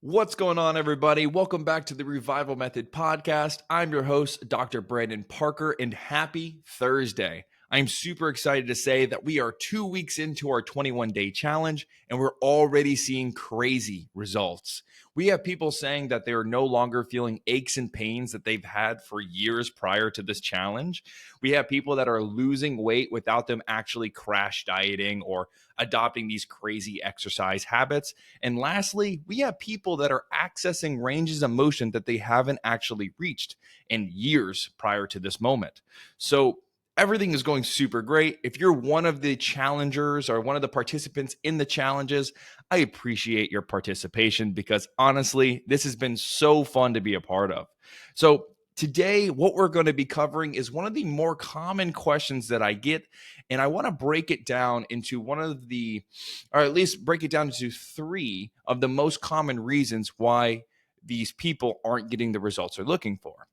What's going on, everybody? Welcome back to the Revival Method podcast. I'm your host, Dr. Brandon Parker, and happy Thursday. I'm super excited to say that we are 2 weeks into our 21-day challenge, and we're already seeing crazy results. We have people saying that they're no longer feeling aches and pains that they've had for years prior to this challenge. We have people that are losing weight without them actually crash dieting or adopting these crazy exercise habits. And lastly, we have people that are accessing ranges of motion that they haven't actually reached in years prior to this moment. So everything is going super great. If you're one of the challengers or one of the participants in the challenges, I appreciate your participation because honestly, this has been so fun to be a part of. So today, what we're going to be covering is one of the more common questions that I get, and I want to break it down into one of the, or at least break it down into three of the most common reasons why these people aren't getting the results they're looking for.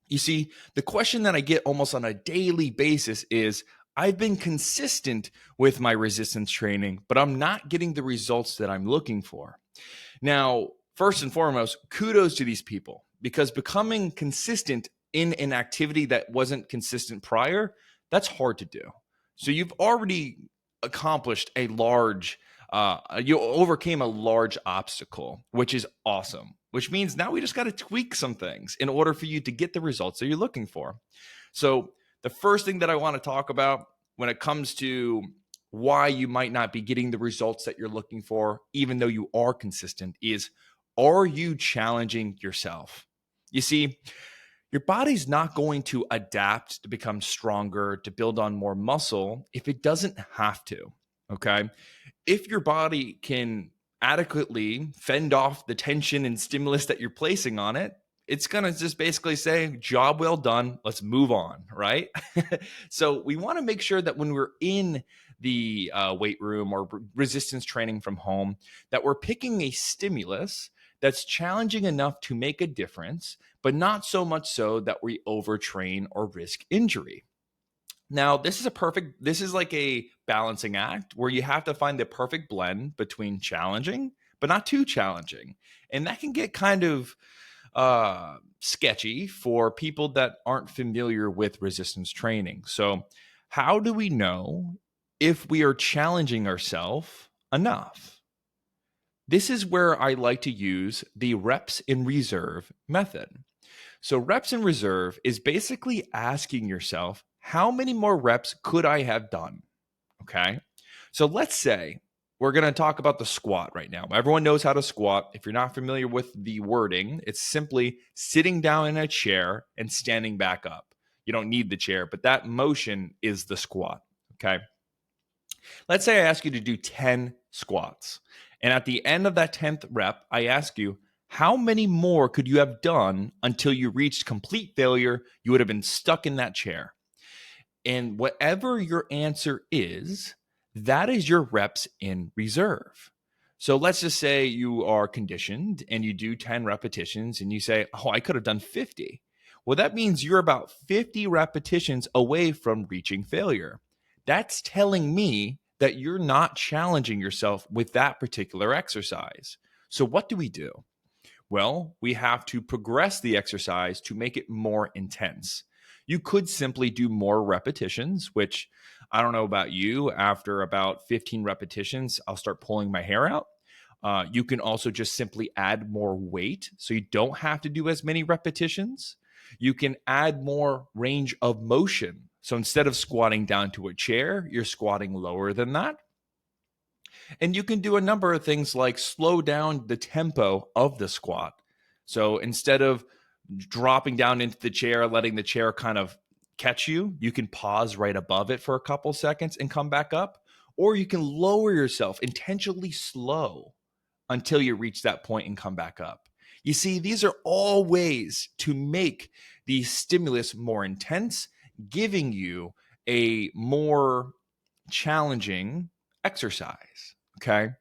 You see, the question that I get almost on a daily basis is I've been consistent with my resistance training, but I'm not getting the results that I'm looking for. Now, first and foremost, kudos to these people because becoming consistent in an activity that wasn't consistent prior, that's hard to do. So you've already accomplished you overcame a large obstacle, which is awesome, which means now we just got to tweak some things in order for you to get the results that you're looking for. So the first thing that I want to talk about when it comes to why you might not be getting the results that you're looking for, even though you are consistent, is are you challenging yourself? You see, your body's not going to adapt to become stronger, to build on more muscle if it doesn't have to. Okay. If your body can adequately fend off the tension and stimulus that you're placing on it, it's going to just basically say, job well done, let's move on, right? So we want to make sure that when we're in the weight room or resistance training from home, that we're picking a stimulus that's challenging enough to make a difference, but not so much so that we overtrain or risk injury. Now, this is like a balancing act where you have to find the perfect blend between challenging, but not too challenging. And that can get kind of sketchy for people that aren't familiar with resistance training. So, how do we know if we are challenging ourselves enough? This is where I like to use the reps in reserve method. So, reps in reserve is basically asking yourself, how many more reps could I have done? Okay. So, let's say we're going to talk about the squat right now. Everyone knows how to squat. If you're not familiar with the wording, it's simply sitting down in a chair and standing back up. You don't need the chair, but that motion is the squat. Okay. Let's say I ask you to do 10 squats. And at the end of that 10th rep, I ask you, how many more could you have done until you reached complete failure? You would have been stuck in that chair. And whatever your answer is, that is your reps in reserve. So let's just say you are conditioned and you do 10 repetitions and you say, oh, I could have done 50. Well, that means you're about 50 repetitions away from reaching failure. That's telling me that you're not challenging yourself with that particular exercise. So what do we do? Well, we have to progress the exercise to make it more intense. You could simply do more repetitions, which I don't know about you. After about 15 repetitions, I'll start pulling my hair out. You can also just simply add more weight. So you don't have to do as many repetitions. You can add more range of motion. So instead of squatting down to a chair, you're squatting lower than that. And you can do a number of things like slow down the tempo of the squat. So instead of dropping down into the chair, letting the chair kind of catch you, you can pause right above it for a couple seconds and come back up. Or you can lower yourself intentionally slow until you reach that point and come back up. You see, these are all ways to make the stimulus more intense, giving you a more challenging exercise. Okay.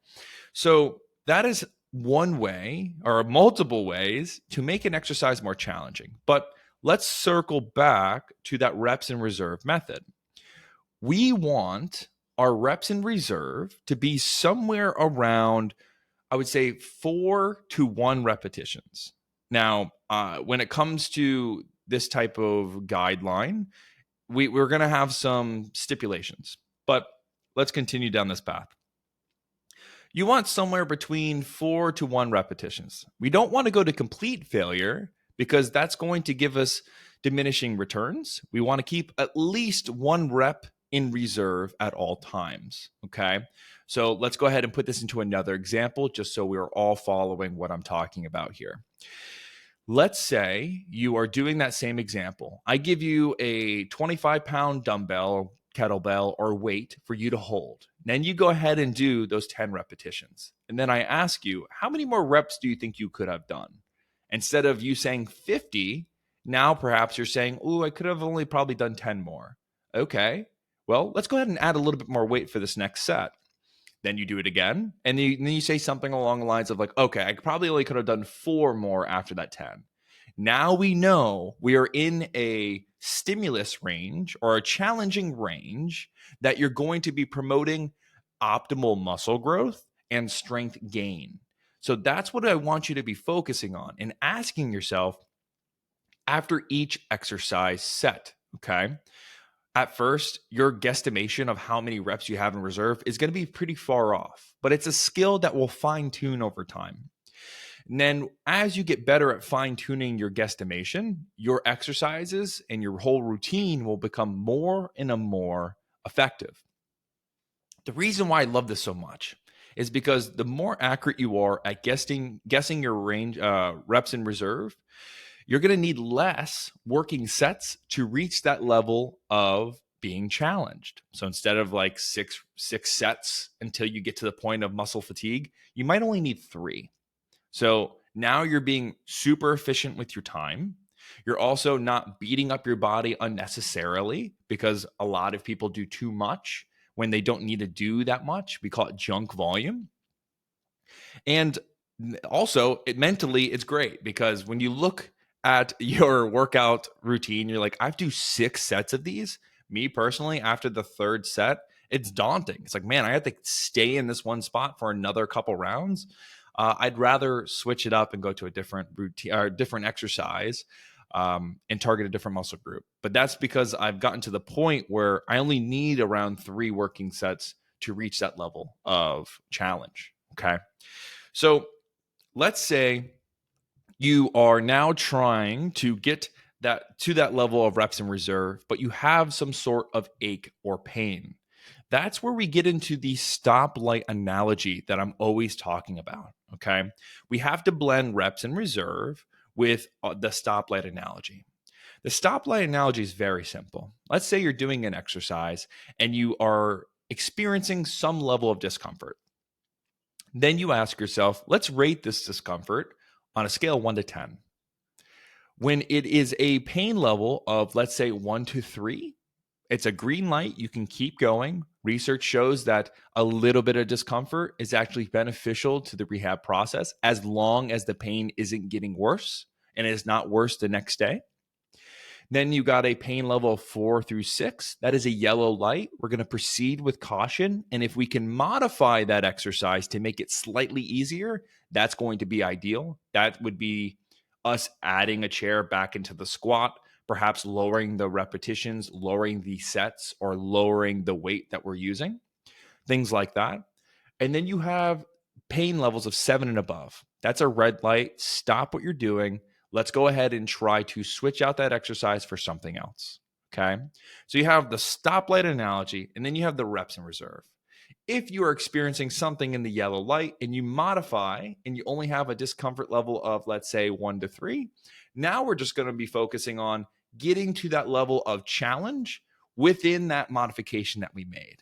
So that is one way or multiple ways to make an exercise more challenging. But let's circle back to that reps in reserve method. We want our reps in reserve to be somewhere around I would say 4 to 1 repetitions. Now, when it comes to this type of guideline, we're going to have some stipulations, but let's continue down this path. You want somewhere between 4 to 1 repetitions. We don't want to go to complete failure because that's going to give us diminishing returns. We want to keep at least 1 rep in reserve at all times. Okay. So let's go ahead and put this into another example just so we're all following what I'm talking about here. Let's say you are doing that same example. I give you a 25-pound dumbbell, kettlebell, or weight for you to hold. Then you go ahead and do those 10 repetitions. And then I ask you, how many more reps do you think you could have done? Instead of you saying 50, now perhaps you're saying, oh, I could have only probably done 10 more. Okay, well, let's go ahead and add a little bit more weight for this next set. Then you do it again. And then you say something along the lines of like, okay, I probably only could have done 4 more after that 10. Now we know we are in a stimulus range or a challenging range that you're going to be promoting optimal muscle growth and strength gain. So that's what I want you to be focusing on and asking yourself after each exercise set, okay? At first, your guesstimation of how many reps you have in reserve is going to be pretty far off, but it's a skill that will fine tune over time. And then as you get better at fine tuning your guesstimation, your exercises and your whole routine will become more and more effective. The reason why I love this so much is because the more accurate you are at guessing your range reps in reserve, you're going to need less working sets to reach that level of being challenged. So instead of like six sets until you get to the point of muscle fatigue, you might only need 3. So now you're being super efficient with your time. You're also not beating up your body unnecessarily because a lot of people do too much when they don't need to do that much. We call it junk volume. And also, mentally, it's great because when you look at your workout routine, you're like, I have to do 6 sets of these. Me personally, after the 3rd set, it's daunting. It's like, man, I have to stay in this one spot for another couple rounds. I'd rather switch it up and go to a different routine or different exercise and target a different muscle group. But that's because I've gotten to the point where I only need around 3 working sets to reach that level of challenge. Okay. So let's say you are now trying to get that to that level of reps in reserve, but you have some sort of ache or pain. That's where we get into the stoplight analogy that I'm always talking about. Okay. We have to blend reps in reserve with the stoplight analogy. The stoplight analogy is very simple. Let's say you're doing an exercise and you are experiencing some level of discomfort. Then you ask yourself, let's rate this discomfort on a scale of 1 to 10. When it is a pain level of, let's say, 1 to 3, it's a green light. You can keep going. Research shows that a little bit of discomfort is actually beneficial to the rehab process as long as the pain isn't getting worse and is not worse the next day. Then you got a pain level of 4 through 6. That is a yellow light. We're going to proceed with caution. And if we can modify that exercise to make it slightly easier, that's going to be ideal. That would be us adding a chair back into the squat, perhaps lowering the repetitions, lowering the sets, or lowering the weight that we're using, things like that. And then you have pain levels of 7 and above. That's a red light. Stop what you're doing. Let's go ahead and try to switch out that exercise for something else. Okay. So you have the stoplight analogy, and then you have the reps in reserve. If you are experiencing something in the yellow light and you modify and you only have a discomfort level of, let's say, 1 to 3, now we're just going to be focusing on getting to that level of challenge within that modification that we made.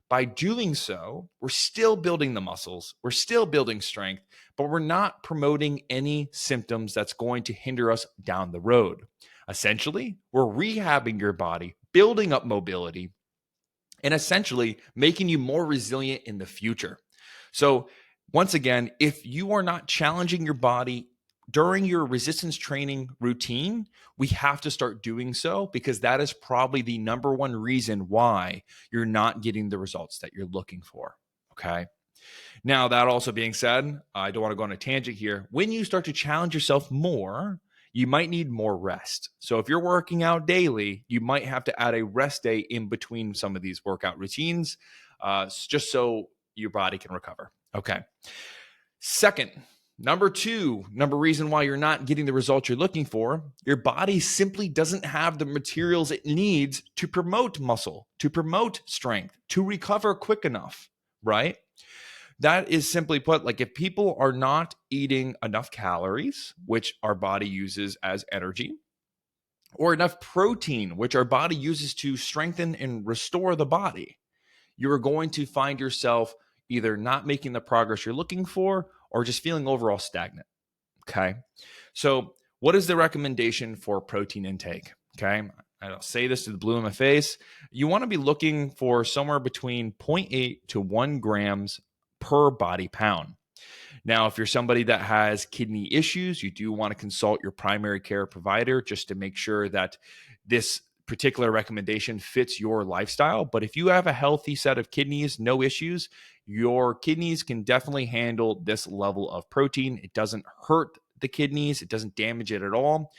By doing so, we're still building the muscles, we're still building strength, but we're not promoting any symptoms that's going to hinder us down the road. Essentially, we're rehabbing your body, building up mobility, and essentially making you more resilient in the future. So, once again, if you are not challenging your body during your resistance training routine, we have to start doing so because that is probably the number one reason why you're not getting the results that you're looking for. Okay. Now, that also being said, I don't want to go on a tangent here. When you start to challenge yourself more, you might need more rest. So if you're working out daily, you might have to add a rest day in between some of these workout routines, just so your body can recover. Okay. Second, number reason why you're not getting the results you're looking for, your body simply doesn't have the materials it needs to promote muscle, to promote strength, to recover quick enough, right? That is simply put, like if people are not eating enough calories, which our body uses as energy, or enough protein, which our body uses to strengthen and restore the body, you're going to find yourself either not making the progress you're looking for or just feeling overall stagnant. Okay. So, what is the recommendation for protein intake? Okay. I'll say this to the blue in my face. You want to be looking for somewhere between 0.8 to 1 grams per body pound. Now, if you're somebody that has kidney issues, you do want to consult your primary care provider just to make sure that this particular recommendation fits your lifestyle. But if you have a healthy set of kidneys, no issues, your kidneys can definitely handle this level of protein. It doesn't hurt the kidneys, it doesn't damage it at all.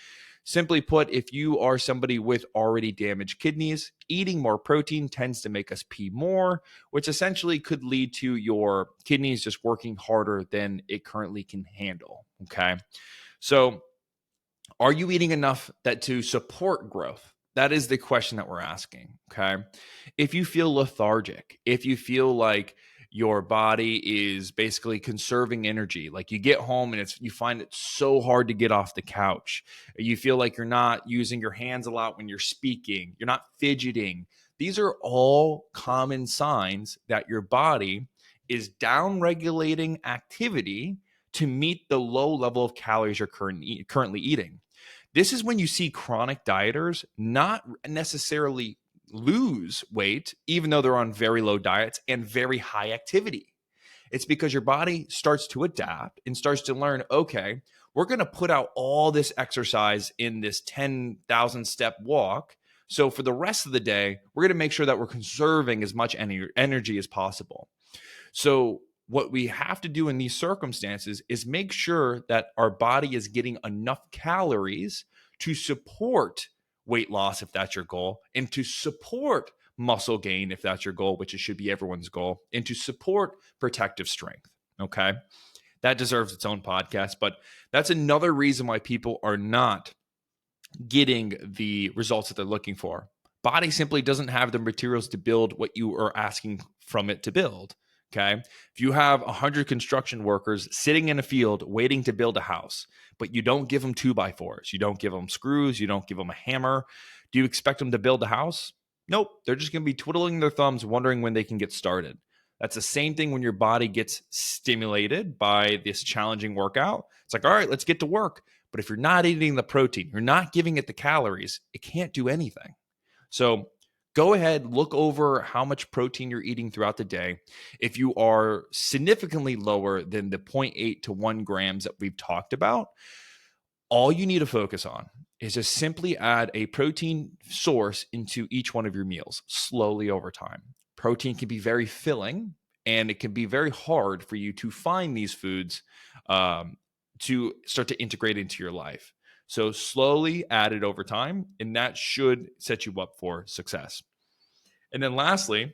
Simply put, if you are somebody with already damaged kidneys, eating more protein tends to make us pee more, which essentially could lead to your kidneys just working harder than it currently can handle. Okay. So, are you eating enough that to support growth? That is the question that we're asking. Okay. If you feel lethargic, if you feel like your body is basically conserving energy, like you get home and you find it so hard to get off the couch, you feel like you're not using your hands a lot when you're speaking, you're not fidgeting. These are all common signs that your body is down regulating activity to meet the low level of calories you're currently eating. This is when you see chronic dieters not necessarily lose weight, even though they're on very low diets and very high activity. It's because your body starts to adapt and starts to learn, okay, we're going to put out all this exercise in this 10,000 step walk. So for the rest of the day, we're going to make sure that we're conserving as much energy as possible. So what we have to do in these circumstances is make sure that our body is getting enough calories to support weight loss, if that's your goal, and to support muscle gain, if that's your goal, which it should be everyone's goal, and to support protective strength. Okay. That deserves its own podcast, but that's another reason why people are not getting the results that they're looking for. Body simply doesn't have the materials to build what you are asking from it to build. Okay. If you have 100 construction workers sitting in a field waiting to build a house, but you don't give them 2x4s, you don't give them screws, you don't give them a hammer, do you expect them to build a house? Nope. They're just going to be twiddling their thumbs, wondering when they can get started. That's the same thing when your body gets stimulated by this challenging workout. It's like, all right, let's get to work. But if you're not eating the protein, you're not giving it the calories, it can't do anything. So go ahead, look over how much protein you're eating throughout the day. If you are significantly lower than the 0.8 to 1 grams that we've talked about, all you need to focus on is just simply add a protein source into each one of your meals slowly over time. Protein can be very filling, and it can be very hard for you to find these foods to start to integrate into your life. So slowly add it over time, and that should set you up for success. And then lastly,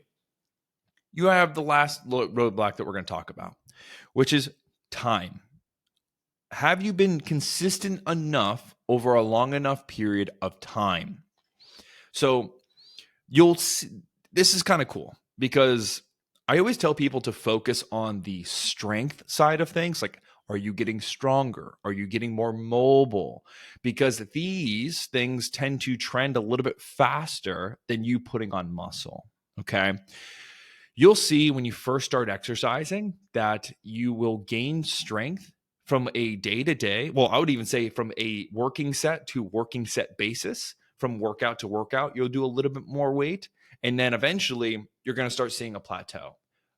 you have the last roadblock that we're going to talk about, which is time. Have you been consistent enough over a long enough period of time? So you'll see, this is kind of cool because I always tell people to focus on the strength side of things. Like, are you getting stronger? Are you getting more mobile? Because these things tend to trend a little bit faster than you putting on muscle. Okay. You'll see when you first start exercising that you will gain strength from a day to day. Well, I would even say from a working set to working set basis, from workout to workout, you'll do a little bit more weight. And then eventually you're going to start seeing a plateau.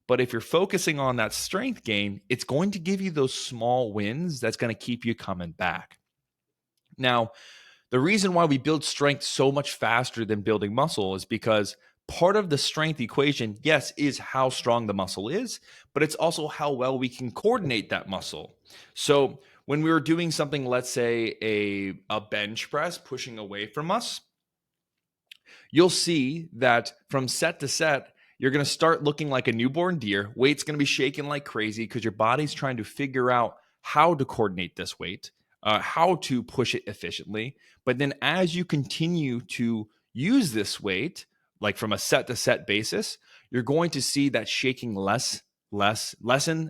But if you're focusing on that strength gain, it's going to give you those small wins that's going to keep you coming back. Now, the reason why we build strength so much faster than building muscle is because part of the strength equation, yes, is how strong the muscle is, but it's also how well we can coordinate that muscle. So when we were doing something, let's say a bench press pushing away from us, you'll see that from set to set, you're going to start looking like a newborn deer. Weight's going to be shaking like crazy because your body's trying to figure out how to coordinate this weight, how to push it efficiently. But then as you continue to use this weight, like from a set to set basis, you're going to see that shaking lessen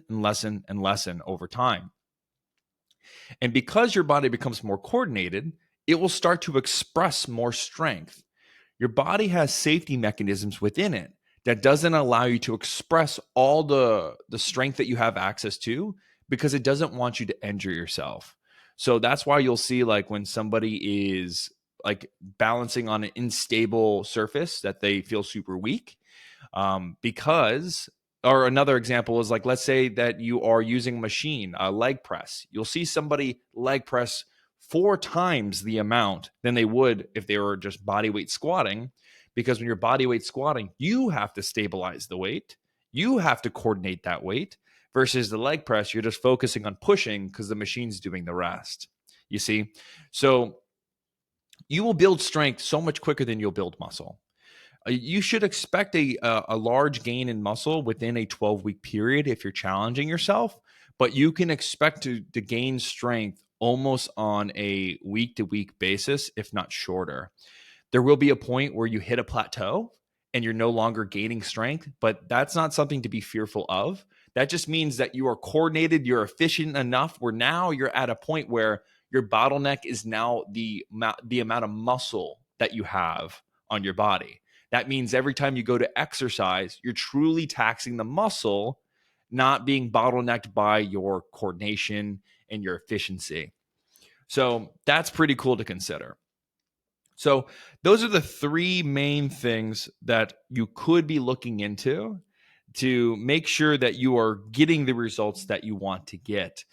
and lessen over time. And because your body becomes more coordinated, it will start to express more strength. Your body has safety mechanisms within it that doesn't allow you to express all the strength that you have access to because it doesn't want you to injure yourself. So that's why you'll see, like, when somebody is like balancing on an unstable surface, that they feel super weak, because, or another example is, like, let's say that you are using a machine, a leg press. You'll see somebody leg press 4 times the amount than they would if they were just body weight squatting, because when you're body weight squatting, you have to stabilize the weight, you have to coordinate that weight, versus the leg press, you're just focusing on pushing because the machine's doing the rest. You see? So you will build strength so much quicker than you'll build muscle. You should expect a large gain in muscle within a 12-week period if you're challenging yourself, but you can expect to gain strength almost on a week-to-week basis, if not shorter. There will be a point where you hit a plateau and you're no longer gaining strength, but that's not something to be fearful of. That just means that you are coordinated, you're efficient enough where now you're at a point where your bottleneck is now the amount of muscle that you have on your body. That means every time you go to exercise, you're truly taxing the muscle, not being bottlenecked by your coordination and your efficiency. So that's pretty cool to consider. So those are the 3 main things that you could be looking into to make sure that you are getting the results that you want to get.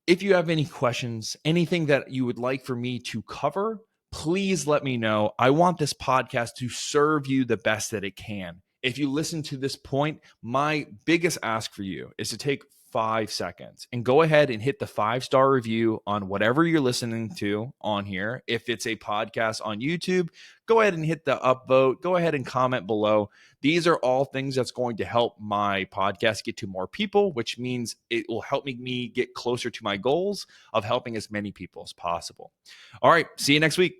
If you have any questions, anything that you would like for me to cover, please let me know. I want this podcast to serve you the best that it can. If you listen to this point, my biggest ask for you is to take 5 seconds and go ahead and hit the 5-star review on whatever you're listening to on here. If it's a podcast on YouTube, go ahead and hit the upvote. Go ahead and comment below. These are all things that's going to help my podcast get to more people, which means it will help me get closer to my goals of helping as many people as possible. All right, see you next week.